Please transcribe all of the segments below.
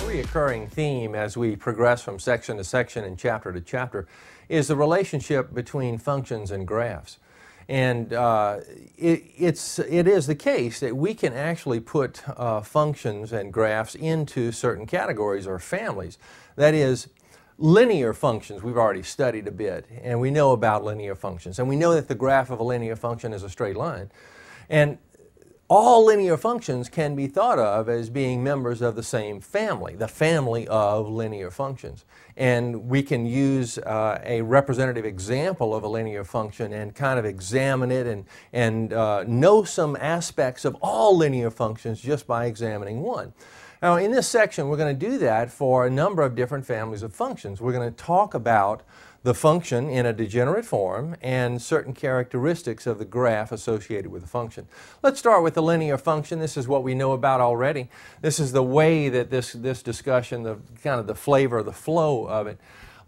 Recurring theme as we progress from section to section and chapter to chapter is the relationship between functions and graphs. And it is the case that we can actually put functions and graphs into certain categories or families. That is, linear functions we've already studied a bit, and we know about linear functions. And we know that the graph of a linear function is a straight line. And all linear functions can be thought of as being members of the same family, the family of linear functions. And we can use a representative example of a linear function and kind of examine it and know some aspects of all linear functions just by examining one. Now, in this section, we're going to do that for a number of different families of functions. We're going to talk about the function in a degenerate form and certain characteristics of the graph associated with the function. Let's start with the linear function. This is what we know about already. This is the way that this discussion, the kind of the flavor, the flow of it.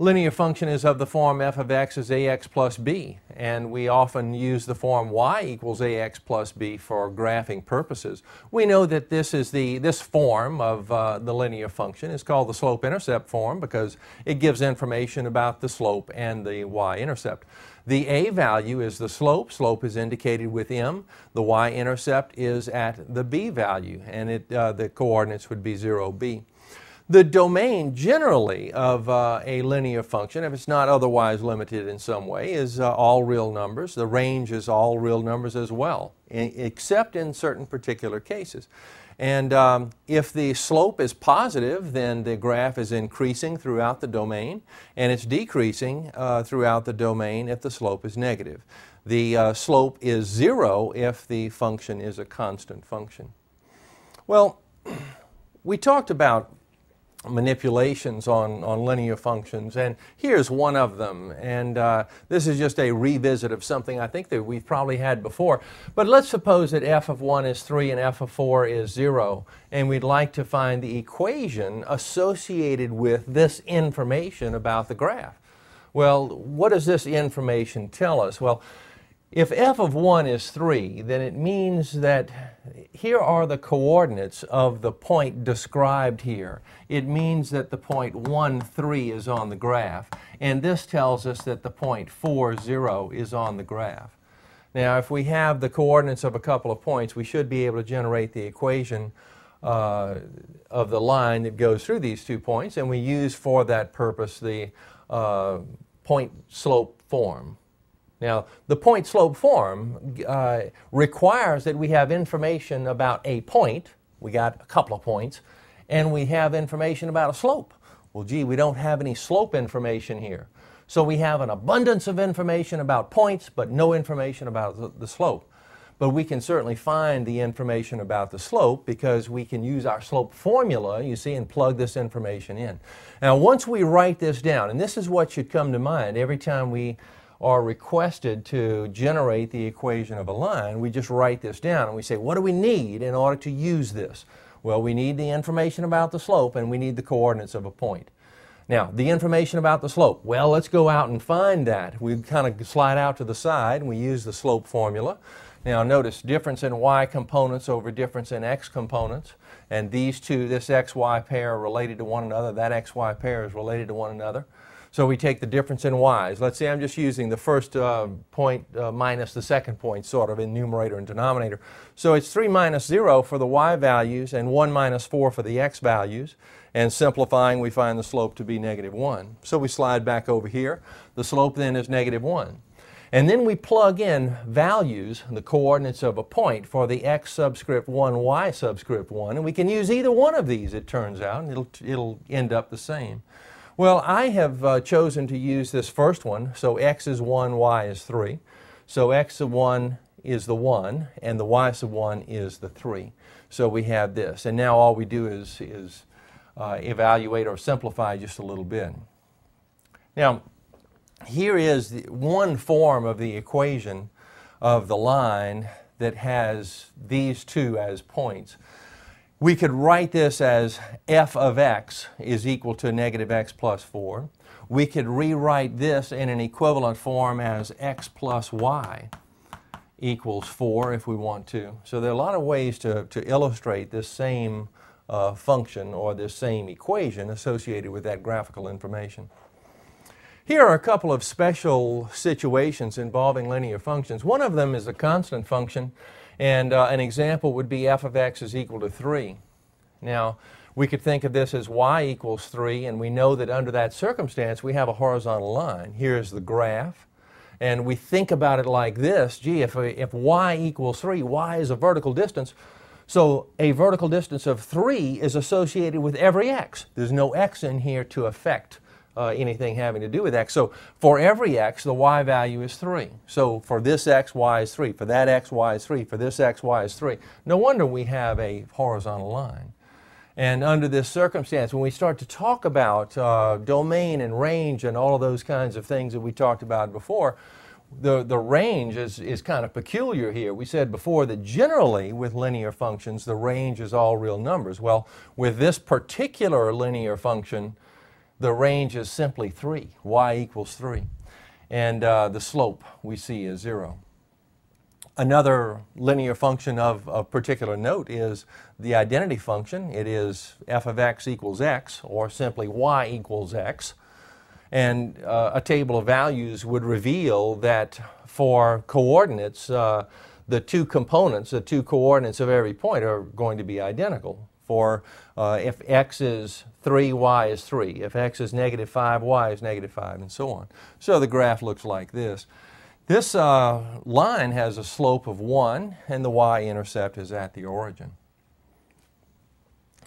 Linear function is of the form f of x is ax plus b, and we often use the form y equals ax plus b for graphing purposes. We know that this form of the linear function is called the slope-intercept form because it gives information about the slope and the y-intercept. The a value is the slope. Slope is indicated with m. The y-intercept is at the b value, and the coordinates would be 0, b. The domain generally of a linear function, if it's not otherwise limited in some way, is all real numbers. The range is all real numbers as well, except in certain particular cases. And if the slope is positive, then the graph is increasing throughout the domain, and it's decreasing throughout the domain if the slope is negative. The slope is 0 if the function is a constant function. Well, we talked about manipulations on linear functions, and here's one of them, and this is just a revisit of something I think that we've probably had before. But let's suppose that f of 1 is 3 and f of 4 is 0, and we'd like to find the equation associated with this information about the graph. Well, what does this information tell us? Well, if f of 1 is 3, then it means that here are the coordinates of the point described here. It means that the point 1, 3 is on the graph, and this tells us that the point 4, 0 is on the graph. Now, if we have the coordinates of a couple of points, we should be able to generate the equation of the line that goes through these 2 points, and we use for that purpose the point-slope form. Now, the point-slope form requires that we have information about a point. We got a couple of points, and we have information about a slope. Well, gee, we don't have any slope information here. So we have an abundance of information about points, but no information about the slope. But we can certainly find the information about the slope because we can use our slope formula, you see, and plug this information in. Now, once we write this down, and this is what should come to mind every time we are requested to generate the equation of a line, we just write this down and we say, what do we need in order to use this? Well, we need the information about the slope and we need the coordinates of a point. Now, the information about the slope, well, let's go out and find that. We kind of slide out to the side and we use the slope formula. Now, notice difference in y components over difference in x components, and these two, this xy pair are related to one another, that xy pair is related to one another. So we take the difference in y's. Let's say I'm just using the first point minus the second point, sort of in numerator and denominator. So it's 3 minus 0 for the y values and 1 minus 4 for the x values. And simplifying, we find the slope to be -1. So we slide back over here. The slope then is -1. And then we plug in values, the coordinates of a point, for the x subscript 1, y subscript 1. And we can use either one of these, it turns out, and it'll end up the same. Well, I have chosen to use this first one, so x is 1, y is 3. So x sub 1 is the 1, and the y sub 1 is the 3. So we have this, and now all we do is evaluate or simplify just a little bit. Now, here is one form of the equation of the line that has these two as points. We could write this as f of x is equal to -x plus 4. We could rewrite this in an equivalent form as x plus y equals 4 if we want to. So there are a lot of ways to illustrate this same function or this same equation associated with that graphical information. Here are a couple of special situations involving linear functions. One of them is a constant function, and an example would be f of x is equal to 3. Now, we could think of this as y equals 3, and we know that under that circumstance we have a horizontal line. Here's the graph, and we think about it like this. Gee, if y equals 3, y is a vertical distance, so a vertical distance of 3 is associated with every x. There's no x in here to affect anything having to do with x. So for every x, the y value is 3. So for this x, y is 3. For that x, y is 3. For this x, y is 3. No wonder we have a horizontal line. And under this circumstance, when we start to talk about domain and range and all of those kinds of things that we talked about before, the range is kind of peculiar here. We said before that generally with linear functions, the range is all real numbers. Well, with this particular linear function, the range is simply 3, y equals 3. And the slope we see is 0. Another linear function of particular note is the identity function. It is f of x equals x, or simply y equals x. And a table of values would reveal that for coordinates, the two components, the two coordinates of every point are going to be identical. For if x is 3, y is 3. If x is negative 5, y is negative 5, and so on. So the graph looks like this. This line has a slope of 1, and the y-intercept is at the origin.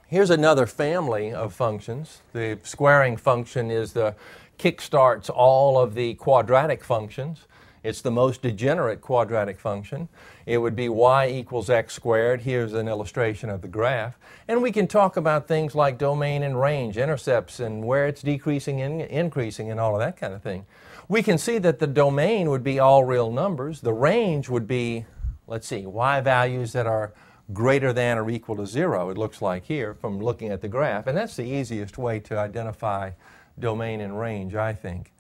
Here's another family of functions. The squaring function is the kickstarts all of the quadratic functions. It's the most degenerate quadratic function. It would be y equals x squared. Here's an illustration of the graph. And we can talk about things like domain and range, intercepts, and where it's decreasing and increasing and all of that kind of thing. We can see that the domain would be all real numbers. The range would be, let's see, y values that are greater than or equal to 0, it looks like here from looking at the graph. And that's the easiest way to identify domain and range, I think.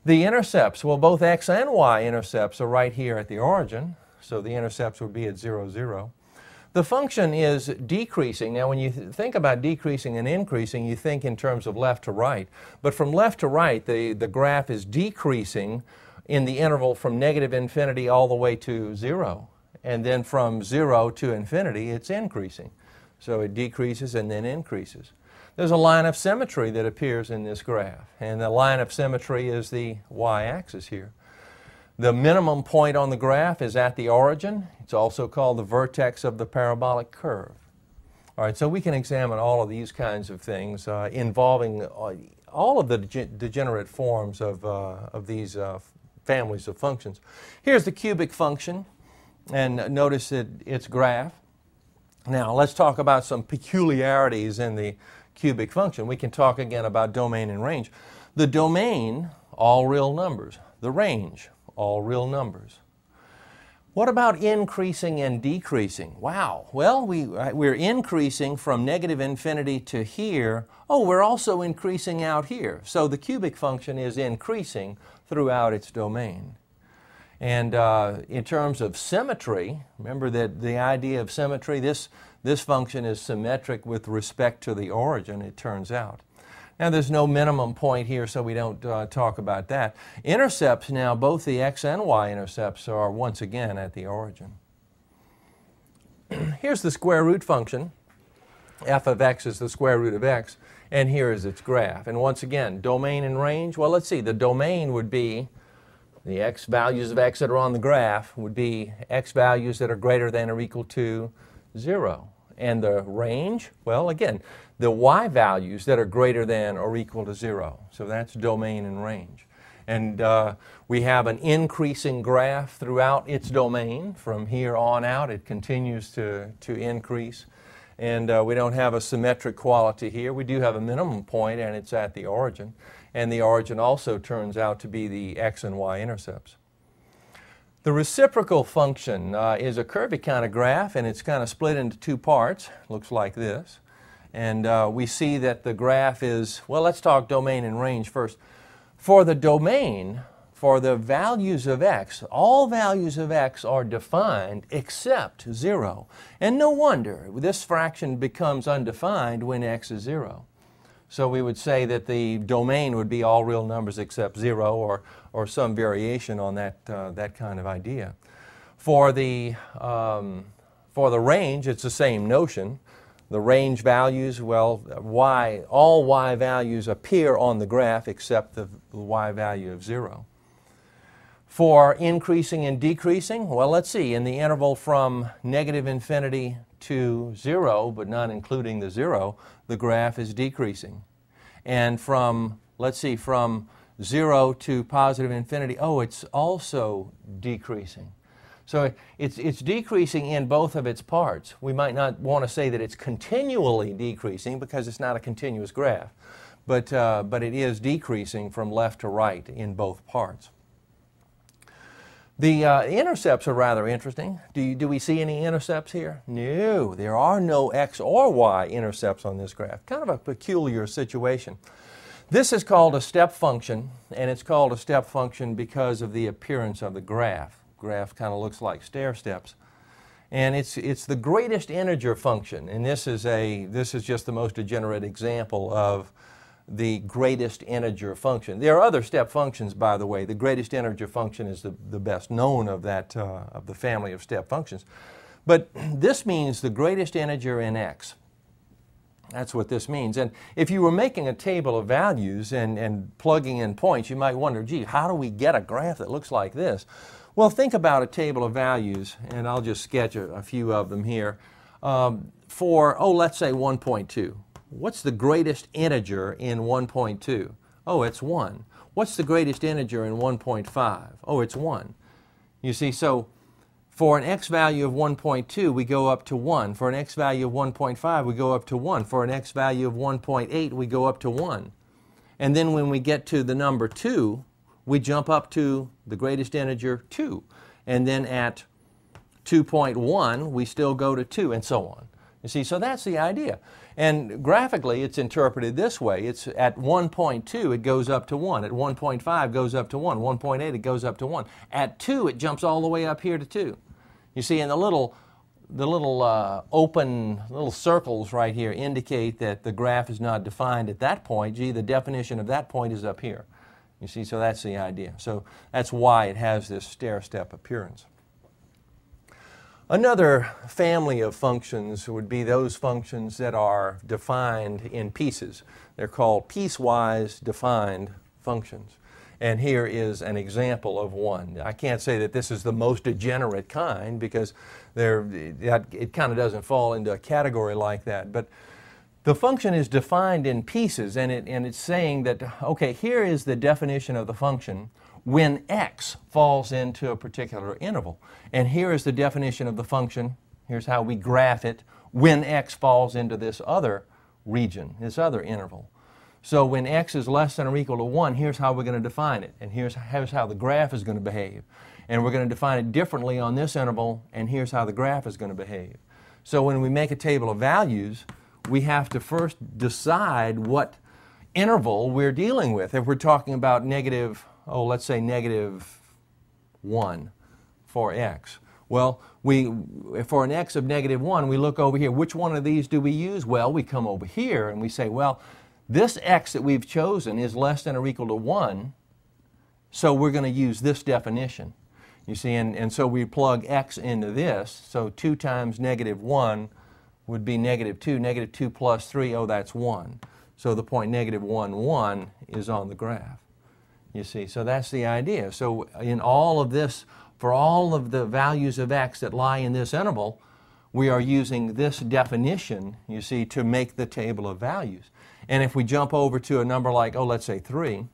The intercepts, well, both x and y intercepts are right here at the origin, so the intercepts would be at 0, 0. The function is decreasing. Now, when you think about decreasing and increasing, you think in terms of left to right. But from left to right, the graph is decreasing in the interval from negative infinity all the way to 0. And then from 0 to infinity, it's increasing. So it decreases and then increases. There's a line of symmetry that appears in this graph, and the line of symmetry is the y-axis here. The minimum point on the graph is at the origin. It's also called the vertex of the parabolic curve. All right, so we can examine all of these kinds of things involving all of the degenerate forms of these families of functions. Here's the cubic function, and notice its graph. Now, let's talk about some peculiarities in the cubic function. We can talk again about domain and range. The domain, all real numbers. The range, all real numbers. What about increasing and decreasing? Wow, well, we're increasing from negative infinity to here. Oh, we're also increasing out here. So the cubic function is increasing throughout its domain. And in terms of symmetry, remember that the idea of symmetry, this function is symmetric with respect to the origin, it turns out. Now, there's no minimum point here, so we don't talk about that. Intercepts now, both the x and y intercepts are once again at the origin. Here's the square root function. F of x is the square root of x, and here is its graph. And once again, domain and range, well, let's see. The domain would be the x values of x that are on the graph would be x values that are greater than or equal to 0. And the range, well, again, the y values that are greater than or equal to 0. So that's domain and range. And we have an increasing graph throughout its domain. From here on out, it continues to increase. And we don't have a symmetric quality here. We do have a minimum point, and it's at the origin. And the origin also turns out to be the x and y intercepts. The reciprocal function is a curvy kind of graph, and it's kind of split into two parts. Looks like this. And we see that the graph is, well, let's talk domain and range first. For the domain, for the values of x, all values of x are defined except 0. And no wonder, this fraction becomes undefined when x is 0. So we would say that the domain would be all real numbers except 0, or some variation on that, that kind of idea. For the range, it's the same notion. The range values, well, all y values appear on the graph except the y value of 0. For increasing and decreasing, well, let's see, in the interval from -infinity to 0, but not including the 0, the graph is decreasing. And from, let's see, from 0 to +infinity, oh, it's also decreasing. So it's decreasing in both of its parts. We might not want to say that it's continually decreasing because it's not a continuous graph, but it is decreasing from left to right in both parts. The intercepts are rather interesting. Do we see any intercepts here? No, there are no x or y intercepts on this graph. Kind of a peculiar situation. This is called a step function, and it's called a step function because of the appearance of the graph. Graph kind of looks like stair steps. And it's the greatest integer function, and this is just the most degenerate example of the greatest integer function. There are other step functions, by the way. The greatest integer function is the best known of that of the family of step functions. But this means the greatest integer in x. That's what this means. And if you were making a table of values and plugging in points, you might wonder, gee, how do we get a graph that looks like this? Well, think about a table of values, and I'll just sketch a few of them here. For, let's say 1.2. What's the greatest integer in 1.2? Oh, it's 1. What's the greatest integer in 1.5? Oh, it's 1. You see, so for an x value of 1.2, we go up to 1. For an x value of 1.5, we go up to 1. For an x value of 1.8, we go up to 1. And then when we get to the number 2, we jump up to the greatest integer, 2. And then at 2.1, we still go to 2, and so on. You see, so that's the idea. And graphically, it's interpreted this way. It's at 1.2, it goes up to 1. At 1.5, it goes up to 1. 1.8, it goes up to 1. At 2, it jumps all the way up here to 2. You see, and the little open little circles right here indicate that the graph is not defined at that point. Gee, the definition of that point is up here. You see, so that's the idea. So that's why it has this stair-step appearance. Another family of functions would be those functions that are defined in pieces. They're called piecewise defined functions. And here is an example of one. I can't say that this is the most degenerate kind because it kind of doesn't fall into a category like that. But the function is defined in pieces, and it's saying that, okay, here is the definition of the function when x falls into a particular interval. And here is the definition of the function, here's how we graph it, when x falls into this other region, this other interval. So when x is less than or equal to 1, here's how we're going to define it, and here's how the graph is going to behave. And we're going to define it differently on this interval, and here's how the graph is going to behave. So when we make a table of values, we have to first decide what interval we're dealing with. If we're talking about let's say -1 for x. Well, for an x of -1, we look over here. Which one of these do we use? Well, we come over here and we say, well, this x that we've chosen is less than or equal to 1, so we're going to use this definition. You see, and so we plug x into this. So 2 times -1 would be -2. -2 plus 3, oh, that's 1. So the point -1, 1 is on the graph. You see, so that's the idea. So in all of this, for all of the values of x that lie in this interval, we are using this definition, you see, to make the table of values. And if we jump over to a number like, let's say 3,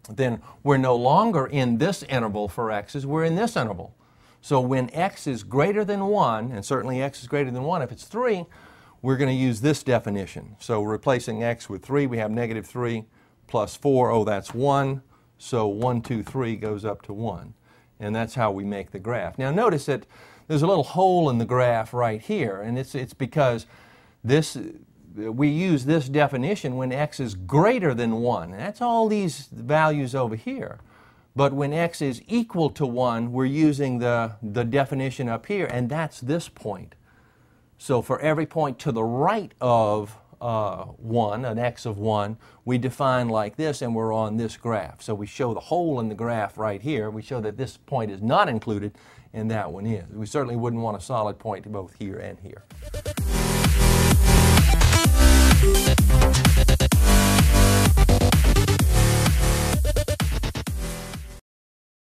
then we're no longer in this interval for x's, we're in this interval. So when x is greater than 1, and certainly x is greater than 1 if it's 3, we're going to use this definition. So replacing x with 3, we have -3 plus 4, oh, that's 1. So 1, 2, 3 goes up to 1. And that's how we make the graph. Now notice that there's a little hole in the graph right here, and it's because we use this definition when x is greater than 1. And that's all these values over here. But when x is equal to 1, we're using the definition up here, and that's this point. So for every point to the right of 1, an x of 1, we define like this, and we're on this graph. So we show the hole in the graph right here. We show that this point is not included, and that one is. We certainly wouldn't want a solid point both here and here.